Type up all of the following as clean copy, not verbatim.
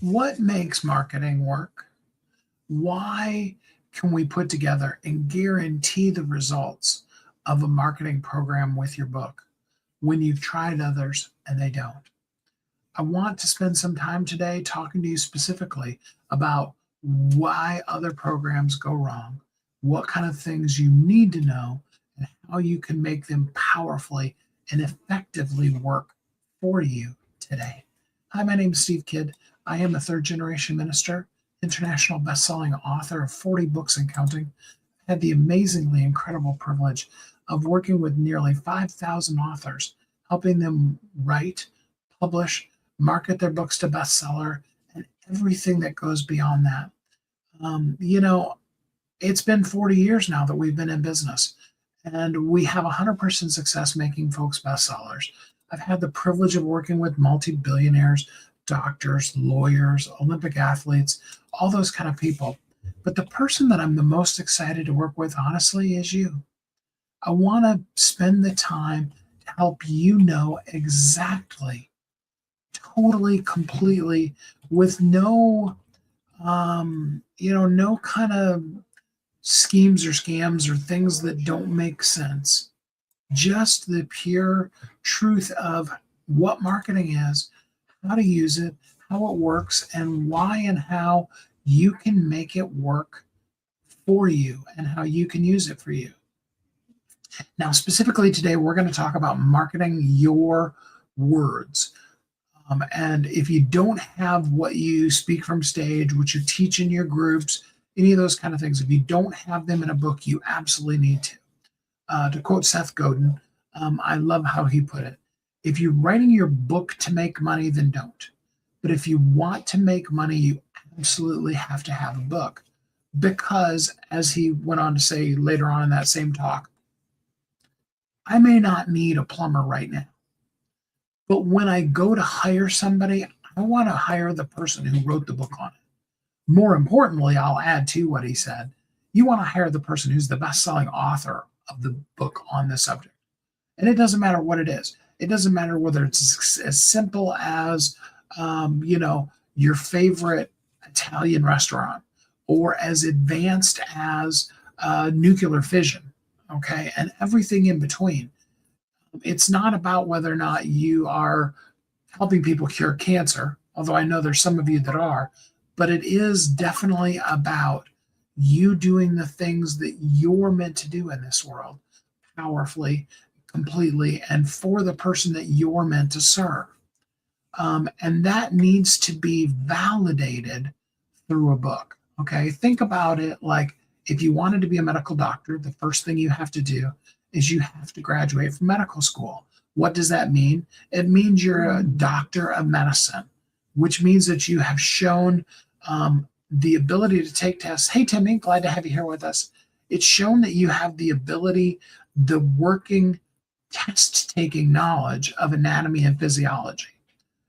What makes marketing work? Why can we put together and guarantee the results of a marketing program with your book when you've tried others and they don't? I want to spend some time today talking to you specifically about why other programs go wrong, what kind of things you need to know, and how you can make them powerfully and effectively work for you today. Hi, my name is Steve Kidd. I am a third generation minister, international best-selling author of 40 books and counting. I had the amazingly incredible privilege of working with nearly 5,000 authors, helping them write, publish, market their books to bestseller, and everything that goes beyond that. Um, you know, it's been 40 years now that we've been in business, and we have 100% success making folks bestsellers. I've had the privilege of working with multi-billionaires, doctors, lawyers, Olympic athletes, all those kind of people. But the person that I'm the most excited to work with, honestly, is you. I want to spend the time to help you know exactly, totally, completely, with no, no kind of schemes or scams or things that don't make sense. Just the pure truth of what marketing is, how to use it, how it works, and why and how you can make it work for you and how you can use it for you. Now, specifically today, we're going to talk about marketing your words. And if you don't have what you speak from stage, what you teach in your groups, any of those kind of things, if you don't have them in a book, you absolutely need to. To quote Seth Godin, I love how he put it. If you're writing your book to make money, then don't. But if you want to make money, you absolutely have to have a book. Because, as he went on to say later on in that same talk, I may not need a plumber right now. But when I go to hire somebody, I want to hire the person who wrote the book on it. More importantly, I'll add to what he said, you want to hire the person who's the best-selling author of the book on this subject. And it doesn't matter what it is. It doesn't matter whether it's as simple as, your favorite Italian restaurant or as advanced as nuclear fission, okay, and everything in between. It's not about whether or not you are helping people cure cancer, although I know there's some of you that are, but it is definitely about you doing the things that you're meant to do in this world powerfully, completely, and for the person that you're meant to serve. And that needs to be validated through a book. Okay. Think about it like if you wanted to be a medical doctor, the first thing you have to do is you have to graduate from medical school. What does that mean? It means you're a doctor of medicine, which means that you have shown the ability to take tests. Hey, Timmy, glad to have you here with us. It's shown that you have the ability, the working test-taking knowledge of anatomy and physiology.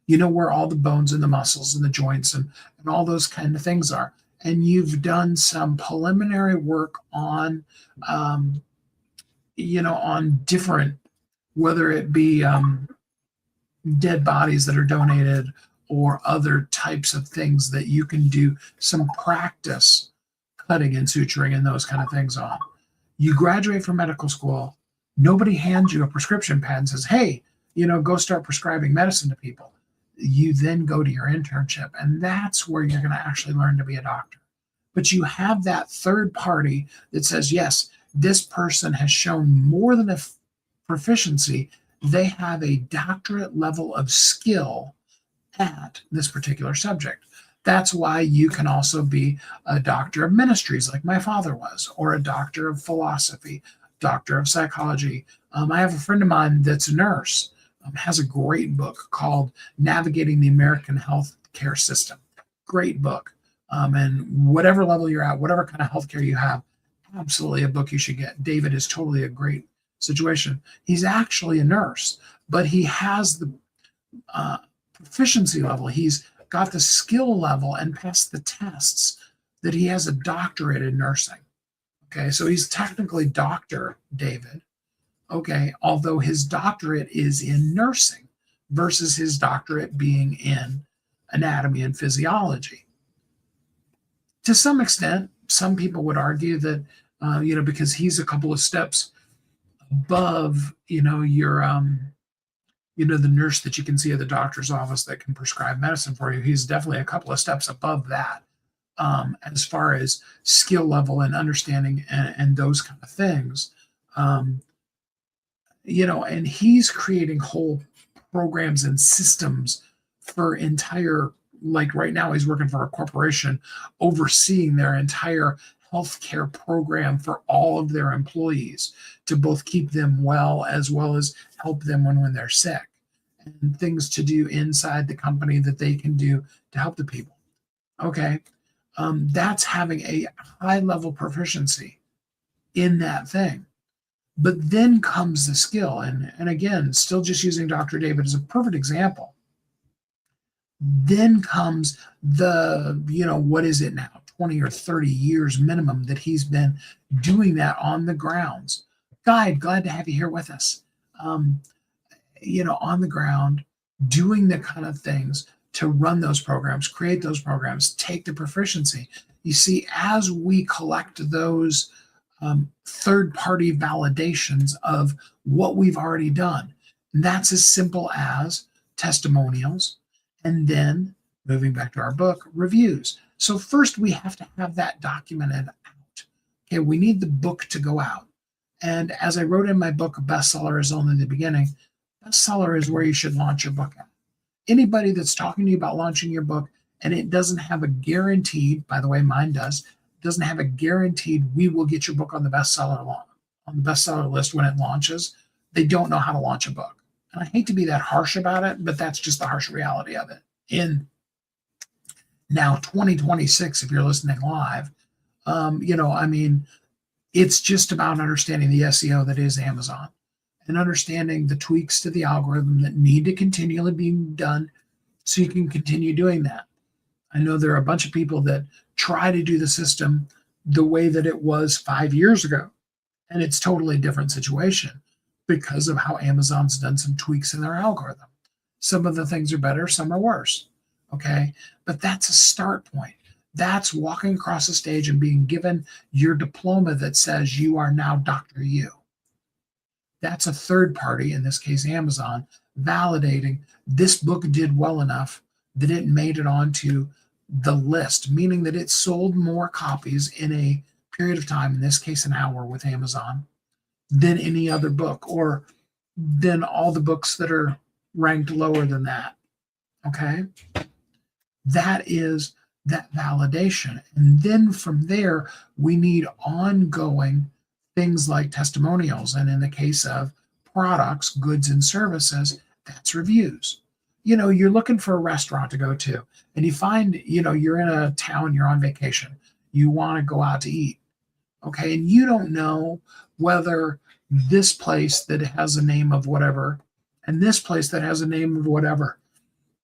You know where all the bones and the muscles and the joints and all those kind of things are. And you've done some preliminary work on, on different, whether it be dead bodies that are donated or other types of things that you can do some practice cutting and suturing and those kind of things on. You graduate from medical school, nobody hands you a prescription pad and says, hey, go start prescribing medicine to people. You then go to your internship, and that's where you're going to actually learn to be a doctor. But you have that third party that says, yes, this person has shown more than a proficiency. They have a doctorate level of skill at this particular subject. That's why you can also be a doctor of ministries like my father was, or a doctor of philosophy, doctor of psychology. I have a friend of mine that's a nurse, has a great book called Navigating the American Healthcare System. Great book. And whatever level you're at, whatever kind of healthcare you have, absolutely a book you should get. David is totally a great situation. He's actually a nurse, but he has the proficiency level. He's got the skill level and passed the tests that he has a doctorate in nursing. Okay, so he's technically Dr. David. Okay, although his doctorate is in nursing versus his doctorate being in anatomy and physiology. To some extent, some people would argue that, because he's a couple of steps above, the nurse that you can see at the doctor's office that can prescribe medicine for you. He's definitely a couple of steps above that, as far as skill level and understanding and those kind of things. And he's creating whole programs and systems for entire, like right now, he's working for a corporation overseeing their entire healthcare program for all of their employees to both keep them well as help them when they're sick, and things to do inside the company that they can do to help the people. Okay. That's having a high level proficiency in that thing. But then comes the skill. And again, still just using Dr. David as a perfect example. Then comes the, what is it now? 20 or 30 years minimum that he's been doing that on the grounds. Guide, glad to have you here with us. On the ground, doing the kind of things to run those programs, create those programs, take the proficiency. You see, as we collect those third-party validations of what we've already done, and that's as simple as testimonials, and then moving back to our book, reviews. So first we have to have that documented out. Okay, we need the book to go out. And as I wrote in my book, bestseller is only the beginning. Bestseller is where you should launch your book at. Anybody that's talking to you about launching your book and it doesn't have a guaranteed, by the way, mine doesn't have a guaranteed, we will get your book on the bestseller list when it launches, they don't know how to launch a book. And I hate to be that harsh about it, but that's just the harsh reality of it. In now 2026, if you're listening live, it's just about understanding the SEO that is Amazon and understanding the tweaks to the algorithm that need to continually be done so you can continue doing that. I know there are a bunch of people that try to do the system the way that it was 5 years ago, and it's totally different situation because of how Amazon's done some tweaks in their algorithm. Some of the things are better, some are worse. Okay, but that's a start point. That's walking across the stage and being given your diploma that says you are now Dr. You. That's a third party, in this case Amazon, validating this book did well enough that it made it onto the list, meaning that it sold more copies in a period of time, in this case an hour with Amazon, than any other book, or than all the books that are ranked lower than that. Okay? That is that validation. And then from there, we need ongoing things like testimonials. And in the case of products, goods, and services, that's reviews. You're looking for a restaurant to go to, and you find, you're in a town, you're on vacation, you want to go out to eat. Okay. And you don't know whether this place that has a name of whatever and this place that has a name of whatever,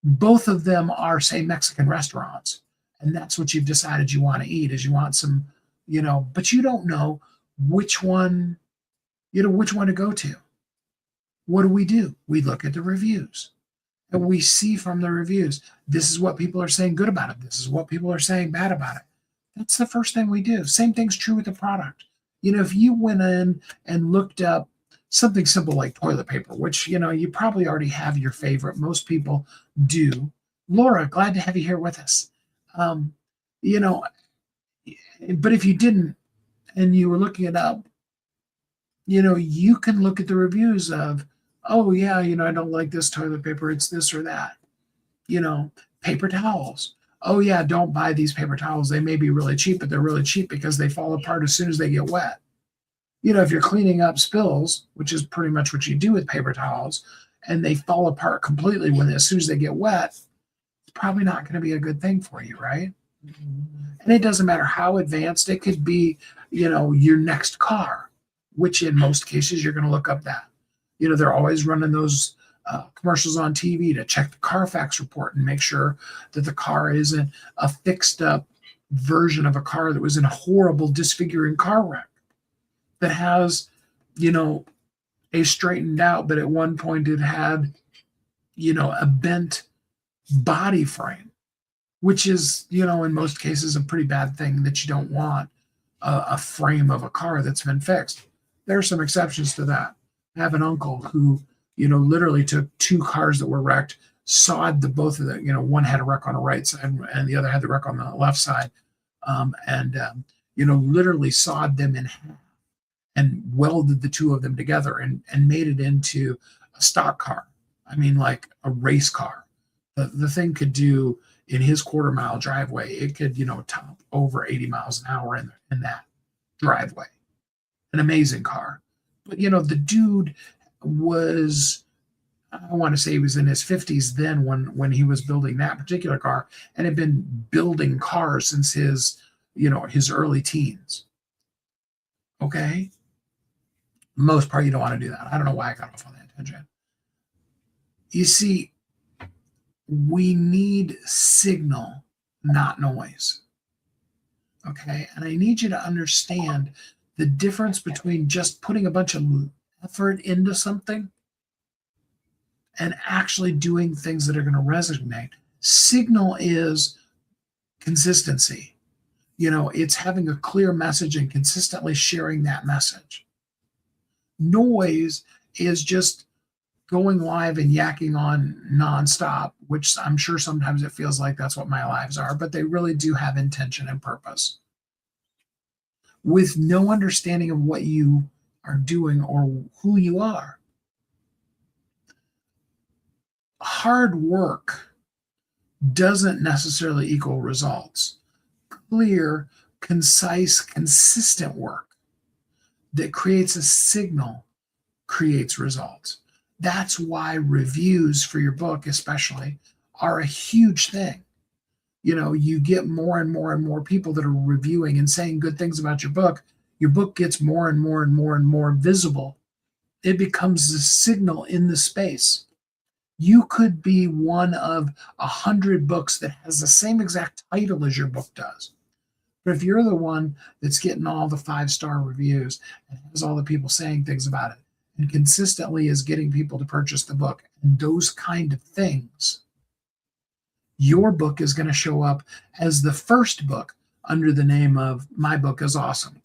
both of them are, say, Mexican restaurants. And that's what you've decided you want to eat, is you want some, but you don't know which one to go to. What do? We look at the reviews. And we see from the reviews, this is what people are saying good about it. This is what people are saying bad about it. That's the first thing we do. Same thing's true with the product. If you went in and looked up something simple like toilet paper, which, you probably already have your favorite. Most people do. Laura, glad to have you here with us. But if you didn't and you were looking it up, you can look at the reviews of, oh yeah, I don't like this toilet paper, it's this or that. Paper towels. Oh yeah, don't buy these paper towels. They may be really cheap, but they're really cheap because they fall apart as soon as they get wet. If you're cleaning up spills, which is pretty much what you do with paper towels, and they fall apart completely as soon as they get wet, it's probably not going to be a good thing for you, right? And it doesn't matter how advanced it could be, your next car, which in most cases you're going to look up that. They're always running those commercials on TV to check the Carfax report and make sure that the car isn't a fixed up version of a car that was in a horrible, disfiguring car wreck that has, a straightened out, but at one point it had, a bent body frame. which is, in most cases, a pretty bad thing that you don't want a frame of a car that's been fixed. There are some exceptions to that. I have an uncle who, literally took two cars that were wrecked, sawed both of the, one had a wreck on the right side and the other had the wreck on the left side, and literally sawed them in half and welded the two of them together and made it into a stock car. I mean, like a race car. The thing could do in his quarter-mile driveway, it could, top over 80 miles an hour in that driveway. An amazing car. But, the dude was, I want to say he was in his 50s then when he was building that particular car, and had been building cars since his early teens. Okay? Most part, you don't want to do that. I don't know why I got off on that tangent. You see, we need signal, not noise. Okay? And I need you to understand the difference between just putting a bunch of effort into something and actually doing things that are going to resonate. Signal is consistency. It's having a clear message and consistently sharing that message. Noise is just going live and yakking on nonstop, which I'm sure sometimes it feels like that's what my lives are, but they really do have intention and purpose. With no understanding of what you are doing or who you are. Hard work doesn't necessarily equal results. Clear, concise, consistent work that creates a signal creates results. That's why reviews for your book, especially, are a huge thing. You get more and more and more people that are reviewing and saying good things about your book. Your book gets more and more and more and more visible. It becomes a signal in the space. You could be one of 100 books that has the same exact title as your book does. But if you're the one that's getting all the 5-star reviews and has all the people saying things about it and consistently is getting people to purchase the book and those kind of things, your book is going to show up as the first book under the name of My Book is Awesome.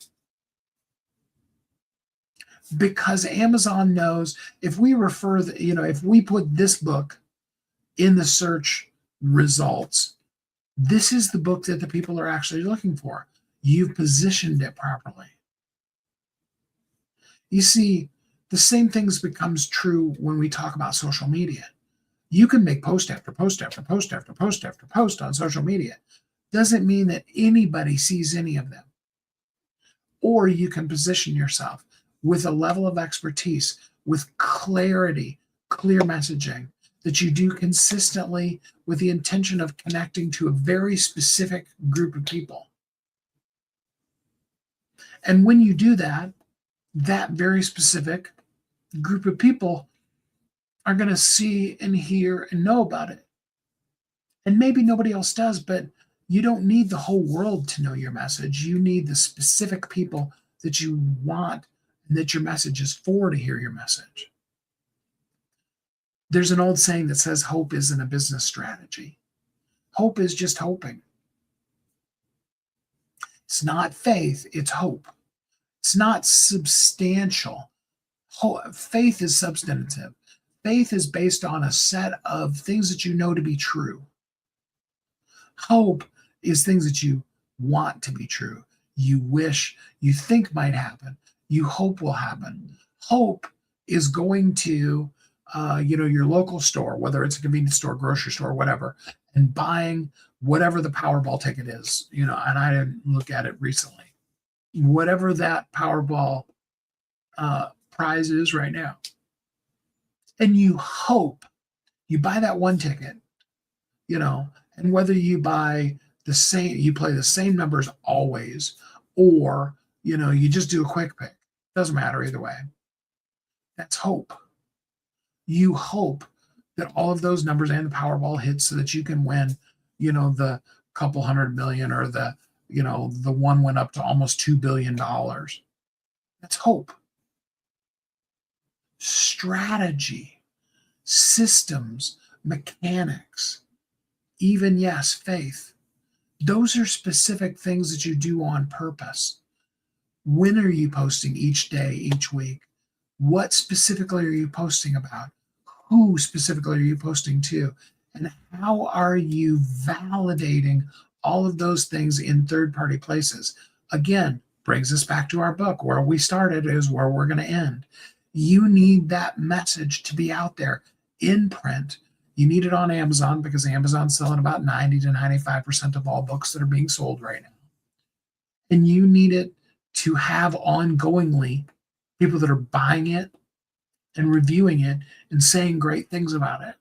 Because Amazon knows if we if we put this book in the search results, this is the book that the people are actually looking for. You've positioned it properly. You see, the same things becomes true when we talk about social media. You can make post after post after post after post after post on social media. Doesn't mean that anybody sees any of them. Or you can position yourself with a level of expertise, with clarity, clear messaging that you do consistently with the intention of connecting to a very specific group of people. And when you do that, that very specific group of people are going to see and hear and know about it. And maybe nobody else does, but you don't need the whole world to know your message. You need the specific people that you want and that your message is for to hear your message. There's an old saying that says hope isn't a business strategy. Hope is just hoping. It's not faith, it's hope. It's not substantial. Faith is substantive. Faith is based on a set of things that you know to be true. Hope is things that you want to be true. You wish, you think might happen. You hope will happen. Hope is going to, your local store, whether it's a convenience store, grocery store, whatever, and buying whatever the Powerball ticket is, and I didn't look at it recently. Whatever that Powerball prize is right now. And you hope you buy that one ticket, and whether you buy you play the same numbers always, or, you just do a quick pick. Doesn't matter either way. That's hope. You hope that all of those numbers and the Powerball hit so that you can win, the couple $100 million or the one went up to almost $2 billion. That's hope. Strategy, systems, mechanics, even, yes, faith. Those are specific things that you do on purpose. When are you posting each day, each week? What specifically are you posting about? Who specifically are you posting to? And how are you validating all of those things in third-party places? Again, brings us back to our book. Where we started is where we're going to end. You need that message to be out there in print. You need it on Amazon because Amazon's selling about 90 to 95% of all books that are being sold right now. And you need it to have ongoingly people that are buying it and reviewing it and saying great things about it.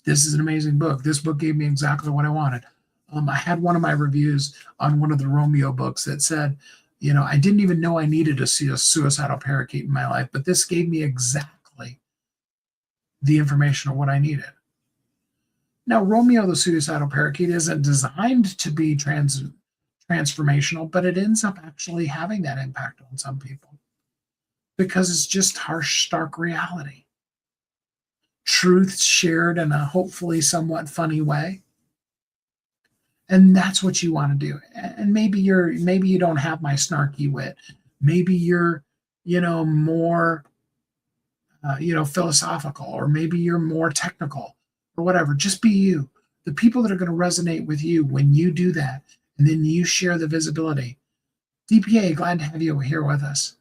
This is an amazing book. This book gave me exactly what I wanted. I had one of my reviews on one of the Romeo books that said, I didn't even know I needed to see a suicidal parakeet in my life, but this gave me exactly the information of what I needed. Now, Romeo the suicidal parakeet isn't designed to be transformational, but it ends up actually having that impact on some people because it's just harsh, stark reality. Truth shared in a hopefully somewhat funny way. And that's what you want to do. And maybe you don't have my snarky wit. Maybe you're, more, philosophical, or maybe you're more technical or whatever. Just be you. The people that are going to resonate with you when you do that, and then you share the visibility. DPA, glad to have you here with us.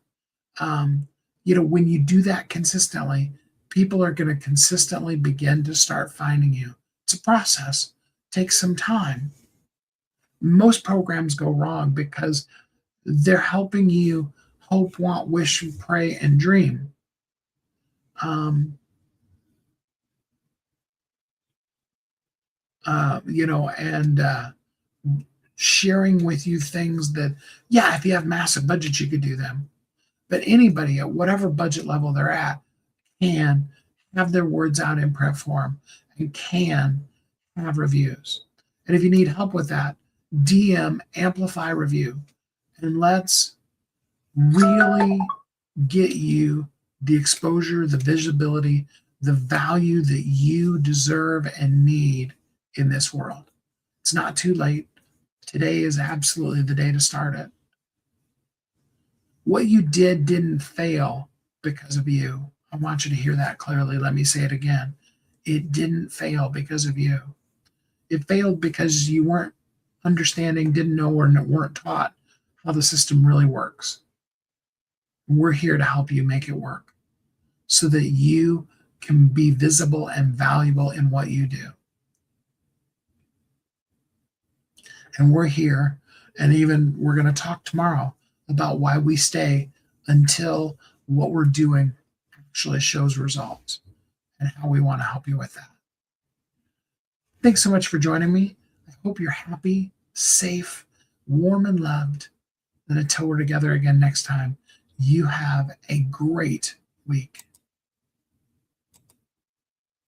When you do that consistently, people are going to consistently begin to start finding you. It's a process. It takes some time. Most programs go wrong because they're helping you hope, want, wish, pray, and dream. Sharing with you things that, if you have massive budgets, you could do them. But anybody at whatever budget level they're at can have their words out in prep form and can have reviews. And if you need help with that, DM Amplify Review, and let's really get you the exposure, the visibility, the value that you deserve and need in this world. It's not too late. Today is absolutely the day to start it. What you did didn't fail because of you. I want you to hear that clearly. Let me say it again. It didn't fail because of you. It failed because you weren't understanding, didn't know, or weren't taught how the system really works. We're here to help you make it work so that you can be visible and valuable in what you do. And we're here, and even we're going to talk tomorrow about why we stay until what we're doing actually shows results and how we want to help you with that. Thanks so much for joining me. I hope you're happy, safe, warm, and loved. And until we're together again next time, you have a great week.